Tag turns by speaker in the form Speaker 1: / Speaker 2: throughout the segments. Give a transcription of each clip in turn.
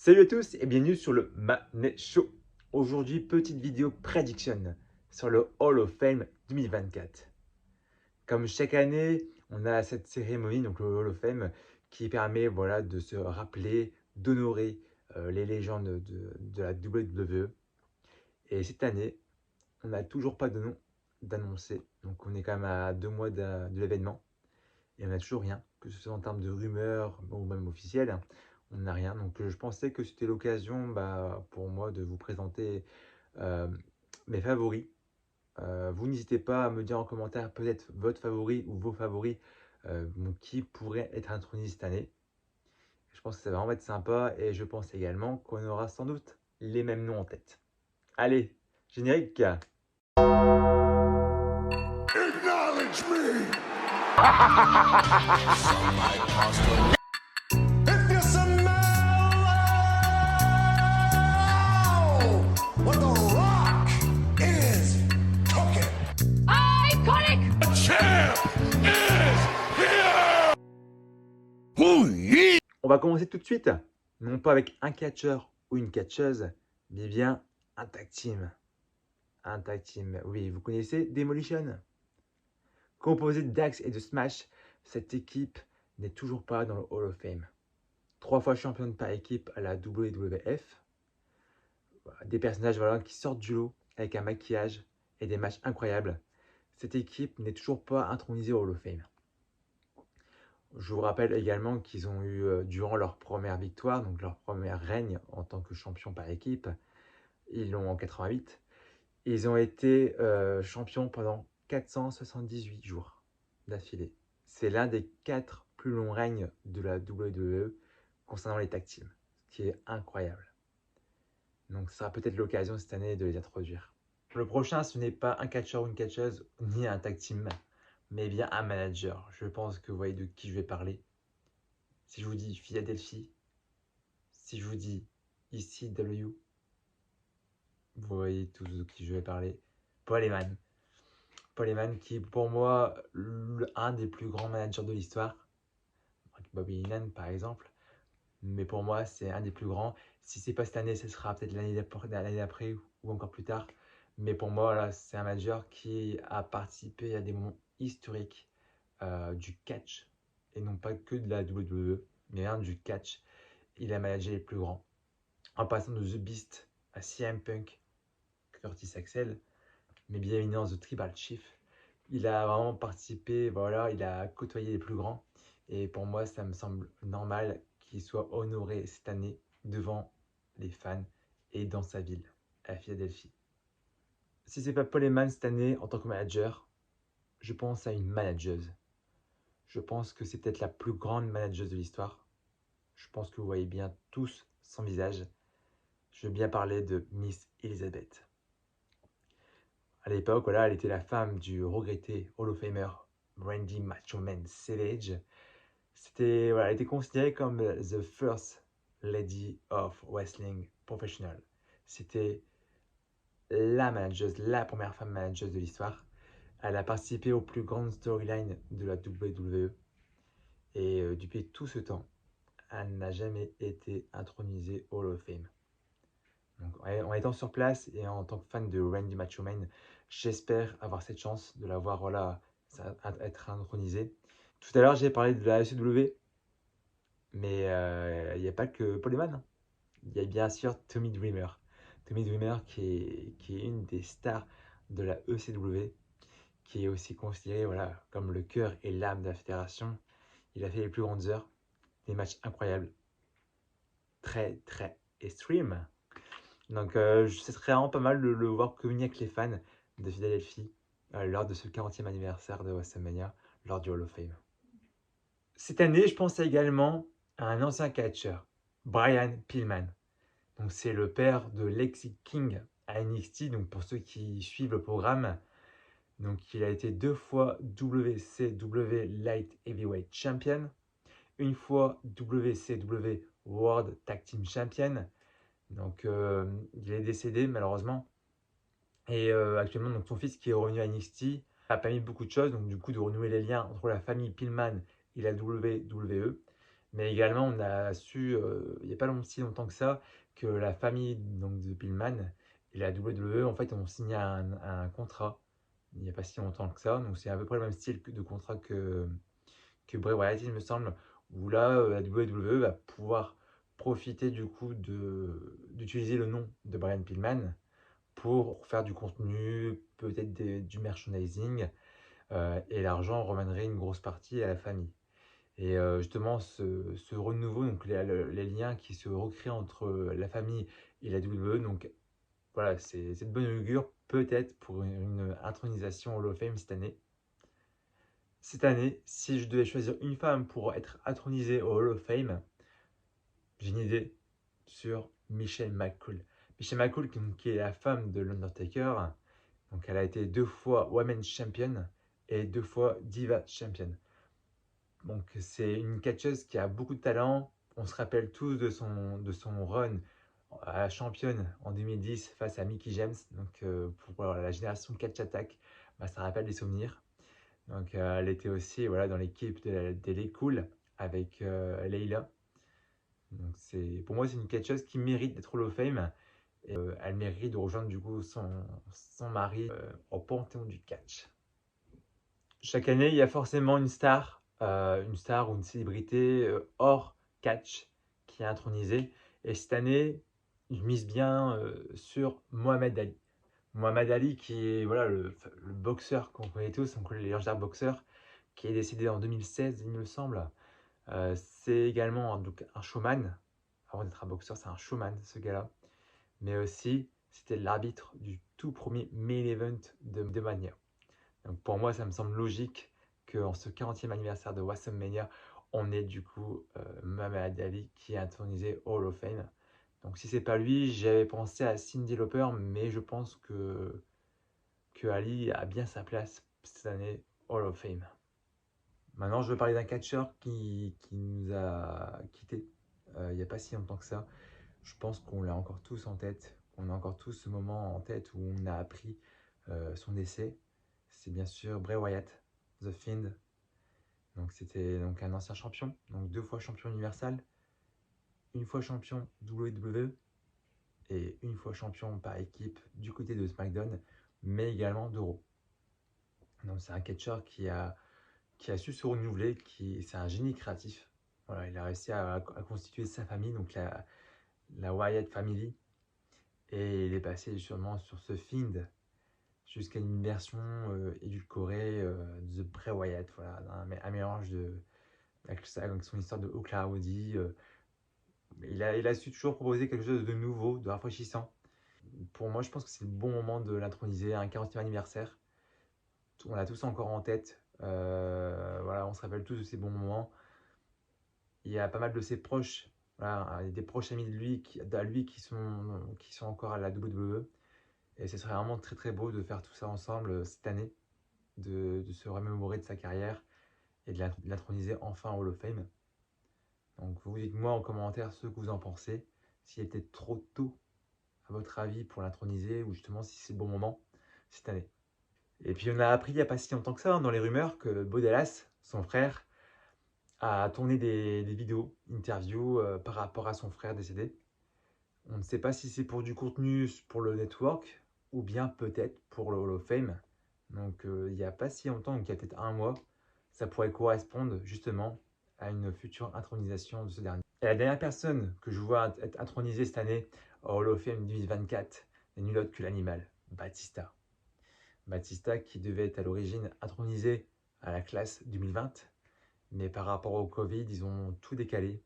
Speaker 1: Salut à tous et bienvenue sur le Manet Show. Aujourd'hui, petite vidéo prédiction sur le Hall of Fame 2024. Comme chaque année, on a cette cérémonie, donc le Hall of Fame, qui permet de se rappeler, d'honorer les légendes de la WWE. Et cette année, on n'a toujours pas de nom d'annoncer. Donc on est quand même à 2 mois de l'événement. Et on n'a toujours rien, que ce soit en termes de rumeurs ou même officiel, hein, on n'a rien. Donc je pensais que c'était l'occasion pour moi de vous présenter euh, mes favoris. Vous n'hésitez pas à me dire en commentaire peut-être votre favori ou vos favoris qui pourrait être intronisé cette année. Je pense que ça va vraiment être sympa et je pense également qu'on aura sans doute les mêmes noms en tête. Allez, générique.
Speaker 2: Acknowledge me! If you smell what the rock is cooking.
Speaker 3: Iconic!
Speaker 2: The champ is here! Ooh,
Speaker 1: On va commencer tout de suite, non pas avec un catcheur ou une catcheuse, mais bien un tag team. Un tag team, oui, vous connaissez Demolition? Composé de Dax et de Smash, cette équipe n'est toujours pas dans le Hall of Fame. 3 fois championne par équipe à la WWF. Des personnages qui sortent du lot avec un maquillage et des matchs incroyables. Cette équipe n'est toujours pas intronisée au Hall of Fame. Je vous rappelle également qu'ils ont eu, durant leur première victoire, donc leur première règne en tant que champion par équipe, ils l'ont en 88, ils ont été champions pendant 478 jours d'affilée. C'est l'un des 4 plus longs règnes de la WWE concernant les tag teams, ce qui est incroyable. Donc, ça sera peut-être l'occasion cette année de les introduire. Le prochain, ce n'est pas un catcheur ou une catcheuse, ni un tag team, mais bien un manager. Je pense que vous voyez de qui je vais parler. Si je vous dis Philadelphie, si je vous dis ECW, vous voyez tous de qui je vais parler. Paul Heyman. Paul Heyman qui est pour moi un des plus grands managers de l'histoire. Bobby Heenan par exemple. Mais pour moi, c'est un des plus grands. Si c'est pas cette année, ce sera peut-être l'année d'après ou encore plus tard. Mais pour moi, là, c'est un manager qui a participé à des moments historiques du catch. Et non pas que de la WWE, mais bien du catch. Il a managé les plus grands. En passant de The Beast à CM Punk, Curtis Axel, mais bien évidemment The Tribal Chief. Il a vraiment participé, il a côtoyé les plus grands. Et pour moi, ça me semble normal qu'il soit honoré cette année devant les fans et dans sa ville, à Philadelphie. Si c'est pas Paul Heyman cette année en tant que manager, je pense à une manageuse. Je pense que c'est peut-être la plus grande manageuse de l'histoire. Je pense que vous voyez bien tous son visage. Je veux bien parler de Miss Elizabeth. À l'époque, elle était la femme du regretté Hall of Famer Randy Macho Man Savage. Elle était considérée comme the first lady of wrestling professional. C'était la manageuse, la première femme manageuse de l'histoire. Elle a participé aux plus grandes storylines de la WWE. Et depuis tout ce temps, elle n'a jamais été intronisée au Hall of Fame. Donc, en étant sur place et en tant que fan de Randy Macho Man, j'espère avoir cette chance de la voir être intronisée. Tout à l'heure, j'ai parlé de la SCW, mais il n'y a pas que Paul Heyman, hein. Il y a bien sûr Tommy Dreamer. Tommy Dreamer qui est une des stars de la ECW, qui est aussi considéré comme le cœur et l'âme de la fédération. Il a fait les plus grandes heures, des matchs incroyables, très très extreme. Donc ce serait vraiment pas mal de le voir communier avec les fans de Philadelphie lors de ce 40e anniversaire de WrestleMania, lors du Hall of Fame. Cette année, je pense également à un ancien catcheur, Brian Pillman. Donc c'est le père de Lexi King à NXT, donc pour ceux qui suivent le programme. Donc il a été 2 fois WCW Light Heavyweight Champion, une fois WCW World Tag Team Champion. Donc il est décédé malheureusement. Et actuellement, donc, son fils qui est revenu à NXT a permis beaucoup de choses. Donc du coup, de renouer les liens entre la famille Pillman et la WWE. Mais également, on a su, il n'y a pas si longtemps que ça, que la famille donc, de Pillman et la WWE, en fait, ont signé un contrat, il n'y a pas si longtemps que ça. Donc c'est à peu près le même style de contrat que Bray Wyatt, il me semble, où là, la WWE va pouvoir profiter du coup d'utiliser le nom de Brian Pillman pour faire du contenu, peut-être du merchandising, et l'argent reviendrait une grosse partie à la famille. Et justement, ce renouveau, donc les liens qui se recréent entre la famille et la WWE, donc voilà, c'est de bonne augure, peut-être pour une intronisation Hall of Fame cette année. Cette année, si je devais choisir une femme pour être intronisée au Hall of Fame, j'ai une idée sur Michelle McCool. Michelle McCool, qui est la femme de l'Undertaker, donc elle a été 2 fois Women's Champion et 2 fois Diva Champion. Donc c'est une catcheuse qui a beaucoup de talent. On se rappelle tous de son run à la championne en 2010 face à Mickie James. Donc pour la génération Catch Attack, bah, ça rappelle des souvenirs. Donc elle était aussi voilà, dans l'équipe des Les Cool avec Leila. Donc pour moi c'est une catcheuse qui mérite d'être Hall of Fame. Et elle mérite de rejoindre du coup son mari au panthéon du catch. Chaque année, il y a forcément une star ou une célébrité hors catch qui est intronisée. Et cette année, je mise bien sur Mohamed Ali. Mohamed Ali, qui est voilà, le boxeur qu'on connaît tous, on connaît les légendaires boxeurs, qui est décédé en 2016, il me semble. C'est également donc, un showman. Avant d'être un boxeur, c'est un showman, ce gars-là. Mais aussi, c'était l'arbitre du tout premier main event de Mania. Donc pour moi, ça me semble logique qu'en ce 40e anniversaire de WrestleMania, on ait du coup Muhammad Ali qui est intronisé Hall of Fame. Donc si c'est pas lui, j'avais pensé à Cyndi Lauper, mais je pense que Ali a bien sa place cette année Hall of Fame. Maintenant, je veux parler d'un catcheur qui nous a quittés il n'y a pas si longtemps que ça. Je pense qu'on l'a encore tous en tête. On a encore tous ce moment en tête où on a appris son décès. C'est bien sûr Bray Wyatt, The Fiend. Donc c'était donc un ancien champion, donc 2 fois champion universal, 1 fois champion WWE et 1 fois champion par équipe du côté de SmackDown, mais également de Raw. Donc c'est un catcheur qui a su se renouveler, c'est un génie créatif. Voilà, il a réussi à constituer sa famille, donc la Wyatt Family, et il est passé sûrement sur ce Fiend jusqu'à une version édulcorée de Bray Wyatt, voilà, un mélange avec son histoire de Oklahoma. Il a su toujours proposer quelque chose de nouveau, de rafraîchissant. Pour moi, je pense que c'est le bon moment de l'introniser, un 40e anniversaire. On l'a tous encore en tête. Voilà, on se rappelle tous de ces bons moments. Il y a pas mal de ses proches, voilà, des proches amis de lui, qui sont encore à la WWE. Et ce serait vraiment très très beau de faire tout ça ensemble cette année, de se remémorer de sa carrière et de l'introniser enfin au Hall of Fame. Donc vous dites-moi en commentaire ce que vous en pensez, s'il était trop tôt à votre avis pour l'introniser ou justement si c'est le bon moment cette année. Et puis on a appris il n'y a pas si longtemps que ça dans les rumeurs que Bo Dallas, son frère, a tourné des vidéos, interviews par rapport à son frère décédé. On ne sait pas si c'est pour du contenu pour le network ou bien peut-être pour le Hall of Fame. Donc il n'y a pas si longtemps, donc il y a peut-être un mois, ça pourrait correspondre justement à une future intronisation de ce dernier. Et la dernière personne que je vois être intronisée cette année au Hall of Fame 2024 n'est nul autre que l'animal, Batista. Batista qui devait être à l'origine intronisé à la classe 2020, mais par rapport au Covid, ils ont tout décalé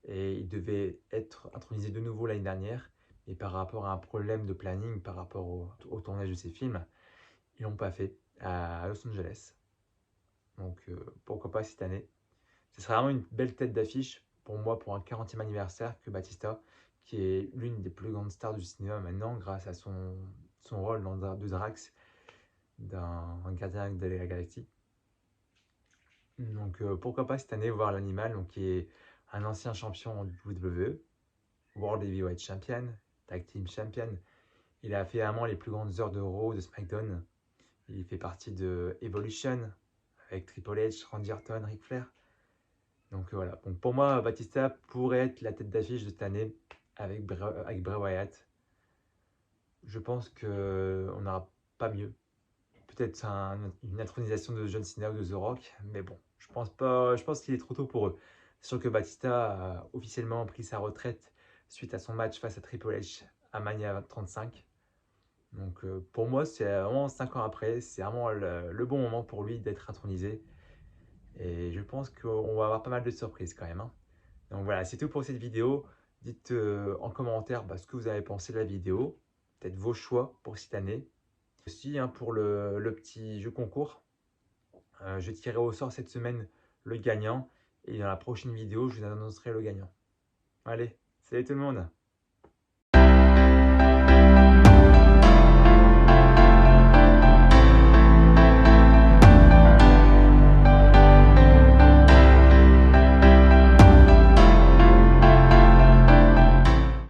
Speaker 1: et il devait être intronisé de nouveau l'année dernière. Et par rapport à un problème de planning, par rapport au tournage de ces films, ils l'ont pas fait à Los Angeles. Donc pourquoi pas cette année. Ce serait vraiment une belle tête d'affiche pour moi pour un 40e anniversaire que Batista, qui est l'une des plus grandes stars du cinéma maintenant grâce à son rôle de Drax, d'un gardien de la galaxie. Donc pourquoi pas cette année voir l'animal, donc qui est un ancien champion en WWE, World Heavyweight Champion, Tag Team Champion. Il a fait vraiment les plus grandes heures de Raw, de SmackDown. Il fait partie de Evolution avec Triple H, Randy Orton, Ric Flair. Donc voilà, donc pour moi, Batista pourrait être la tête d'affiche de cette année avec Bray Wyatt. Je pense qu'on n'aura pas mieux. Peut-être une intronisation de John Cena ou de The Rock, mais bon, je pense pas. Je pense qu'il est trop tôt pour eux. C'est sûr que Batista a officiellement pris sa retraite suite à son match face à Triple H à Mania 35. Donc pour moi, c'est vraiment 5 ans après, c'est vraiment le bon moment pour lui d'être intronisé. Et je pense qu'on va avoir pas mal de surprises quand même, hein. Donc voilà, c'est tout pour cette vidéo. Dites en commentaire ce que vous avez pensé de la vidéo, peut-être vos choix pour cette année. Aussi, hein, pour le petit jeu concours, je tirerai au sort cette semaine le gagnant et dans la prochaine vidéo, je vous annoncerai le gagnant. Allez, salut tout le monde!